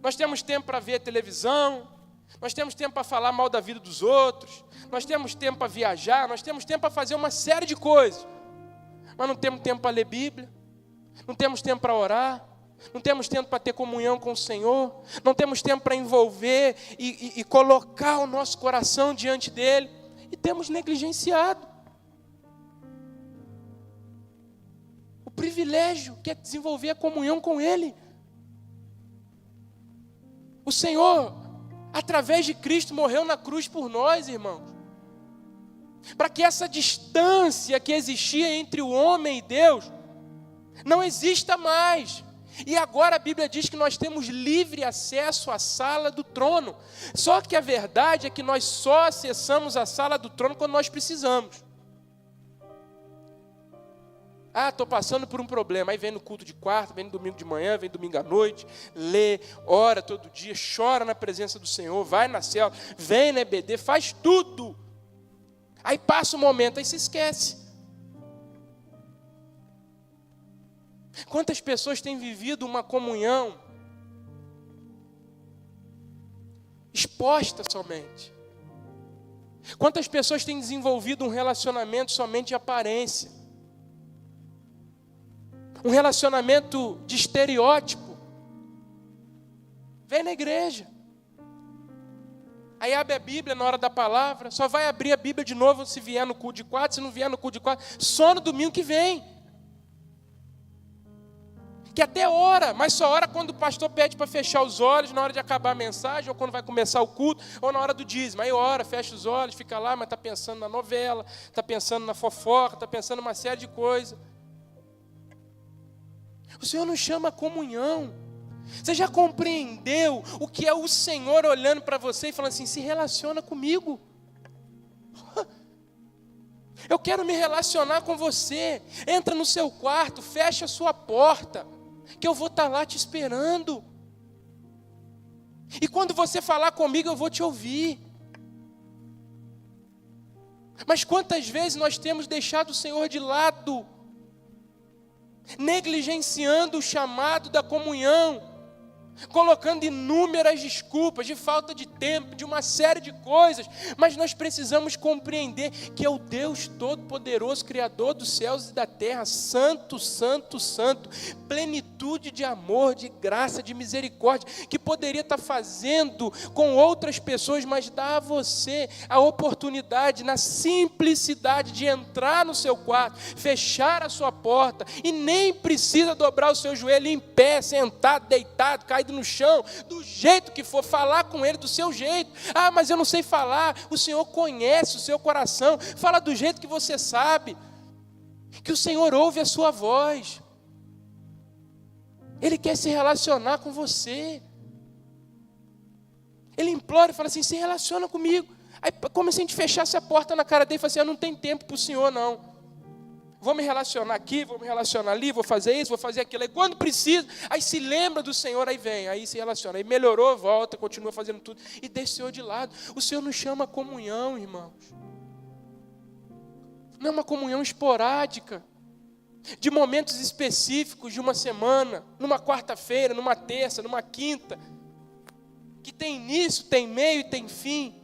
Nós temos tempo para ver a televisão, nós temos tempo para falar mal da vida dos outros, nós temos tempo para viajar, nós temos tempo para fazer uma série de coisas, mas não temos tempo para ler Bíblia, não temos tempo para orar, não temos tempo para ter comunhão com o Senhor, não temos tempo para envolver e colocar o nosso coração diante dEle, e temos negligenciado o privilégio que é desenvolver a comunhão com Ele. O Senhor, através de Cristo, morreu na cruz por nós, irmãos. Para que essa distância que existia entre o homem e Deus não exista mais. E agora a Bíblia diz que nós temos livre acesso à sala do trono. Só que a verdade é que nós só acessamos a sala do trono quando nós precisamos. Estou passando por um problema. Aí vem no culto de quarta, vem no domingo de manhã, vem domingo à noite, lê, ora todo dia, chora na presença do Senhor, vai na célula, vem na EBD, faz tudo. Aí passa um momento, aí se esquece. Quantas pessoas têm vivido uma comunhão exposta somente? Quantas pessoas têm desenvolvido um relacionamento somente de aparência? Um relacionamento de estereótipo. Vem na igreja. Aí abre a Bíblia na hora da palavra. Só vai abrir a Bíblia de novo se vier no culto de quarta. Se não vier no culto de quarta, só no domingo que vem. que até ora, mas só ora quando o pastor pede para fechar os olhos, na hora de acabar a mensagem, ou quando vai começar o culto, ou na hora do dízimo. Aí ora, fecha os olhos, fica lá, mas está pensando na novela, está pensando na fofoca, está pensando em uma série de coisas. O Senhor nos chama a comunhão. Você já compreendeu o que é o Senhor olhando para você e falando assim, se relaciona comigo. Eu quero me relacionar com você. Entra no seu quarto, fecha a sua porta, que eu vou estar lá te esperando. E quando você falar comigo, eu vou te ouvir. Mas quantas vezes nós temos deixado o Senhor de lado, negligenciando o chamado da comunhão, colocando inúmeras desculpas de falta de tempo, de uma série de coisas, mas nós precisamos compreender que é o Deus Todo-Poderoso, Criador dos céus e da terra, Santo, Santo, Santo, plenitude de amor, de graça, de misericórdia, que poderia estar fazendo com outras pessoas, mas dá a você a oportunidade, na simplicidade de entrar no seu quarto, fechar a sua porta, e nem precisa dobrar o seu joelho em pé, sentado, deitado, caído no chão, do jeito que for, falar com Ele do seu jeito. Ah, mas eu não sei falar. O Senhor conhece o seu coração. Fala do jeito que você sabe, que o Senhor ouve a sua voz. Ele quer se relacionar com você. Ele implora e fala assim, se relaciona comigo. Aí como se a gente fechasse a porta na cara dele e fala assim, eu não tenho tempo para o Senhor não. Vou me relacionar aqui, vou me relacionar ali, vou fazer isso, vou fazer aquilo. Aí quando precisa, aí se lembra do Senhor, aí vem, aí se relaciona. Aí melhorou, volta, continua fazendo tudo. E deixa o Senhor de lado. O Senhor nos chama a comunhão, irmãos. Não é uma comunhão esporádica, de momentos específicos de uma semana, numa quarta-feira, numa terça, numa quinta, que tem início, tem meio e tem fim.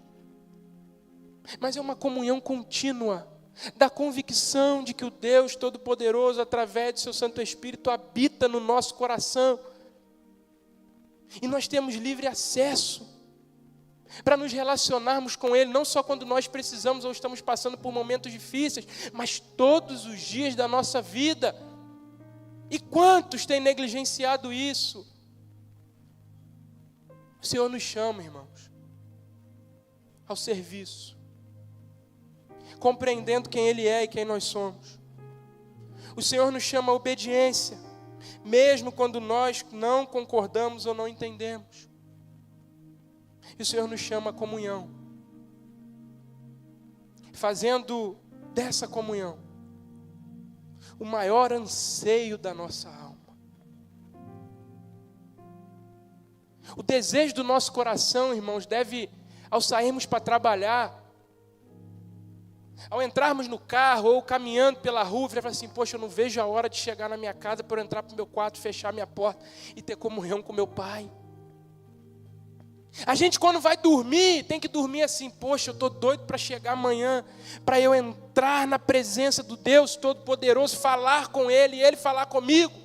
Mas é uma comunhão contínua, da convicção de que o Deus Todo-Poderoso, através do seu Santo Espírito, habita no nosso coração. E nós temos livre acesso para nos relacionarmos com Ele, não só quando nós precisamos ou estamos passando por momentos difíceis, mas todos os dias da nossa vida. E quantos têm negligenciado isso? O Senhor nos chama, irmãos, ao serviço, compreendendo quem Ele é e quem nós somos. O Senhor nos chama à obediência, mesmo quando nós não concordamos ou não entendemos. E o Senhor nos chama à comunhão, fazendo dessa comunhão o maior anseio da nossa alma. O desejo do nosso coração, irmãos, deve, ao sairmos para trabalhar, ao entrarmos no carro ou caminhando pela rua, você fala assim, poxa, eu não vejo a hora de chegar na minha casa para eu entrar para o meu quarto, fechar minha porta e ter comunhão com meu Pai. A gente quando vai dormir, tem que dormir assim, poxa, eu estou doido para chegar amanhã, para eu entrar na presença do Deus Todo-Poderoso, falar com Ele e Ele falar comigo.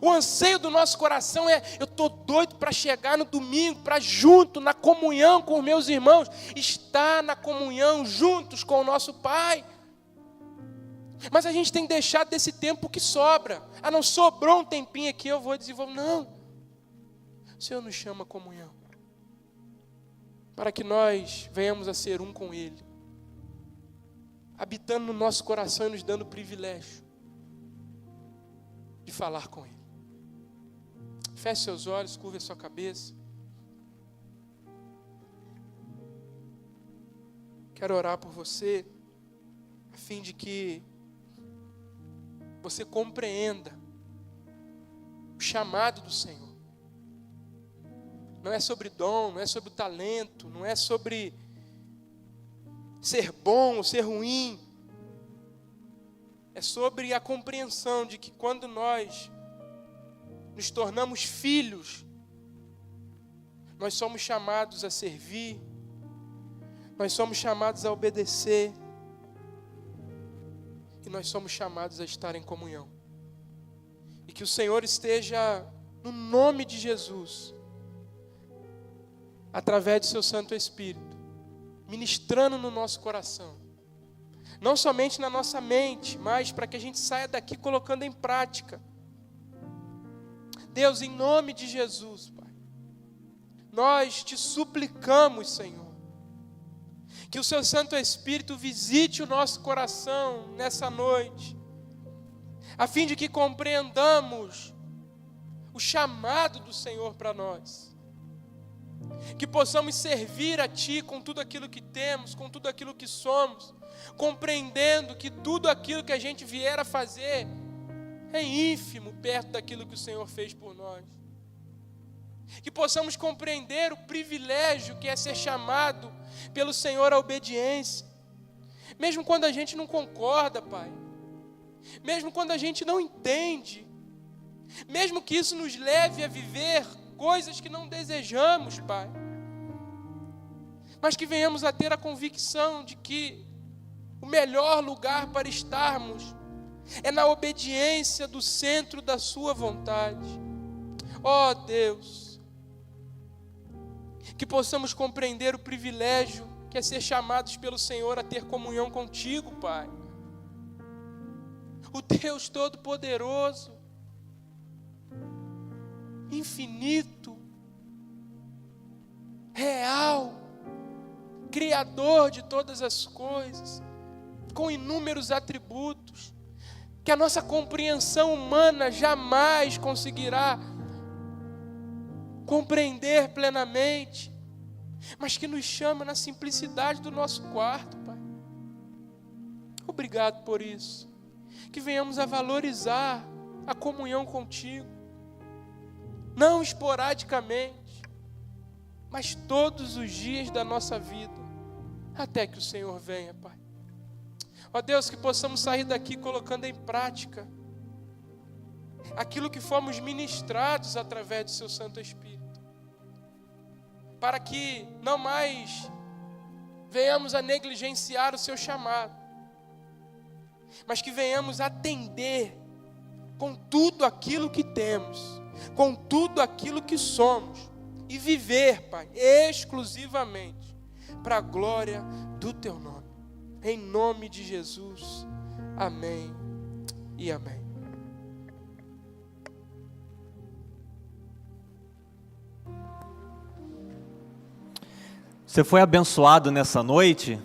O anseio do nosso coração é, eu estou doido para chegar no domingo, para junto, na comunhão com os meus irmãos, estar na comunhão juntos com o nosso Pai. Mas a gente tem deixado desse tempo que sobra. Ah, não sobrou um tempinho aqui, eu vou desenvolver. Não. O Senhor nos chama a comunhão, para que nós venhamos a ser um com Ele, habitando no nosso coração e nos dando o privilégio de falar com Ele. Feche seus olhos, curva a sua cabeça. Quero orar por você, a fim de que você compreenda o chamado do Senhor. Não é sobre dom, não é sobre talento, não é sobre ser bom ou ser ruim. É sobre a compreensão de que quando nós nos tornamos filhos, nós somos chamados a servir, nós somos chamados a obedecer, e nós somos chamados a estar em comunhão. E que o Senhor esteja, no nome de Jesus, através do seu Santo Espírito, ministrando no nosso coração, não somente na nossa mente, mas para que a gente saia daqui colocando em prática Deus, em nome de Jesus, Pai, nós te suplicamos, Senhor, que o Seu Santo Espírito visite o nosso coração nessa noite, a fim de que compreendamos o chamado do Senhor para nós, que possamos servir a Ti com tudo aquilo que temos, com tudo aquilo que somos, compreendendo que tudo aquilo que a gente vier a fazer é ínfimo perto daquilo que o Senhor fez por nós. Que possamos compreender o privilégio que é ser chamado pelo Senhor à obediência, mesmo quando a gente não concorda, Pai, mesmo quando a gente não entende, mesmo que isso nos leve a viver coisas que não desejamos, Pai, mas que venhamos a ter a convicção de que o melhor lugar para estarmos é na obediência do centro da Sua vontade. Ó Deus, que possamos compreender o privilégio que é ser chamados pelo Senhor a ter comunhão contigo, Pai. O Deus Todo-Poderoso, infinito, real, Criador de todas as coisas, com inúmeros atributos, que a nossa compreensão humana jamais conseguirá compreender plenamente, mas que nos chama na simplicidade do nosso quarto, Pai. Obrigado por isso, que venhamos a valorizar a comunhão contigo, não esporadicamente, mas todos os dias da nossa vida, até que o Senhor venha, Pai. Ó Deus, que possamos sair daqui colocando em prática aquilo que fomos ministrados através do Seu Santo Espírito, para que não mais venhamos a negligenciar o Seu chamado, mas que venhamos a atender com tudo aquilo que temos, com tudo aquilo que somos, e viver, Pai, exclusivamente para a glória do Teu nome. Em nome de Jesus, amém e amém. Você foi abençoado nessa noite?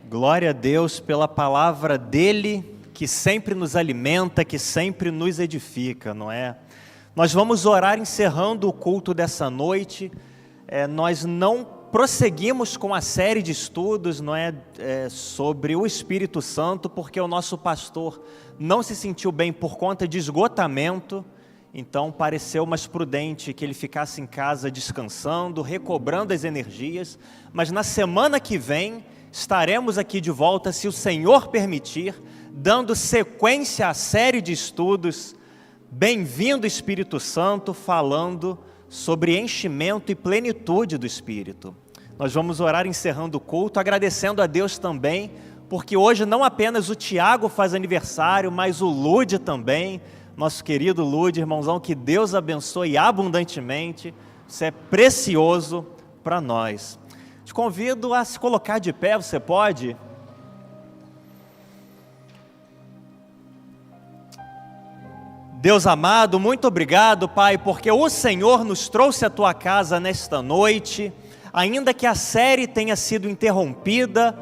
Glória a Deus pela palavra dEle, que sempre nos alimenta, que sempre nos edifica, não é? Nós vamos orar encerrando o culto dessa noite. Nós não prosseguimos com a série de estudos, não é, sobre o Espírito Santo, porque o nosso pastor não se sentiu bem por conta de esgotamento, então pareceu mais prudente que ele ficasse em casa descansando, recobrando as energias, mas na semana que vem estaremos aqui de volta, se o Senhor permitir, dando sequência à série de estudos, Bem-vindo Espírito Santo, falando sobre enchimento e plenitude do Espírito. Nós vamos orar encerrando o culto, agradecendo a Deus também, porque hoje não apenas o Tiago faz aniversário, mas o Lude também, nosso querido Lude, irmãozão, que Deus abençoe abundantemente, isso é precioso para nós. Te convido a se colocar de pé, você pode? Deus amado, muito obrigado, Pai, porque o Senhor nos trouxe à Tua casa nesta noite, ainda que a série tenha sido interrompida,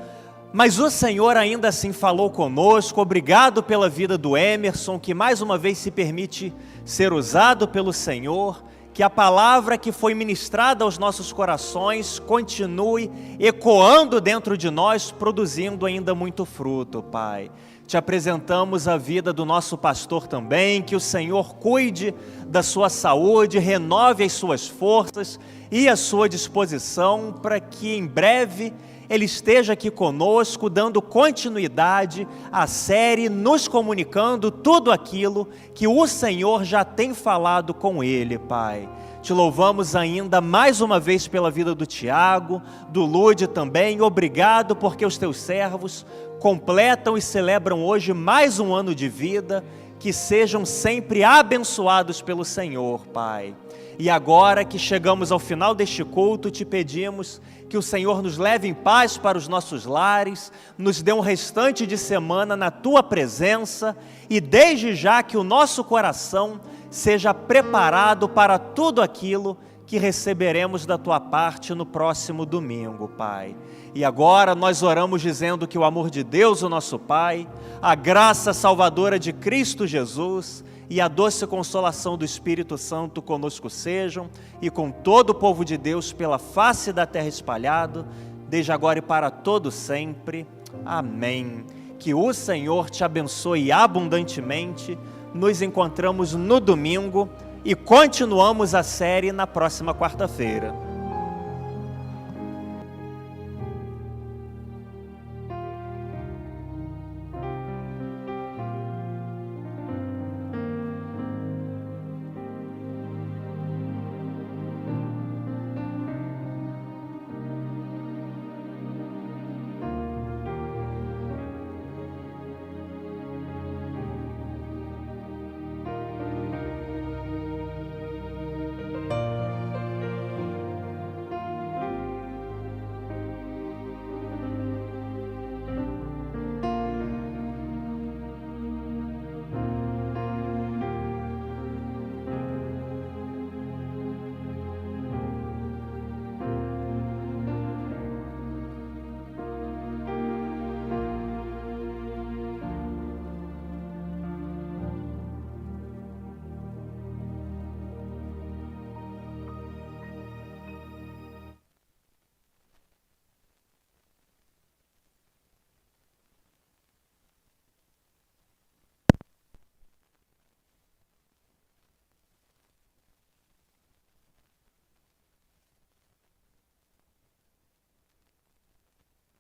mas o Senhor ainda assim falou conosco. Obrigado pela vida do Emerson, que mais uma vez se permite ser usado pelo Senhor, que a palavra que foi ministrada aos nossos corações continue ecoando dentro de nós, produzindo ainda muito fruto, Pai. Te apresentamos a vida do nosso pastor também, que o Senhor cuide da sua saúde, renove as suas forças e a sua disposição, para que em breve ele esteja aqui conosco, dando continuidade à série, nos comunicando tudo aquilo que o Senhor já tem falado com ele, Pai. Te louvamos ainda mais uma vez pela vida do Tiago, do Lude também. Obrigado porque os teus servos completam e celebram hoje mais um ano de vida. Que sejam sempre abençoados pelo Senhor, Pai. E agora que chegamos ao final deste culto, te pedimos que o Senhor nos leve em paz para os nossos lares, nos dê um restante de semana na Tua presença e desde já que o nosso coração seja preparado para tudo aquilo que receberemos da Tua parte no próximo domingo, Pai. E agora nós oramos dizendo que o amor de Deus, o nosso Pai, a graça salvadora de Cristo Jesus e a doce consolação do Espírito Santo conosco sejam e com todo o povo de Deus pela face da terra espalhado, desde agora e para todo sempre. Amém. Que o Senhor te abençoe abundantemente. Nos encontramos no domingo e continuamos a série na próxima quarta-feira.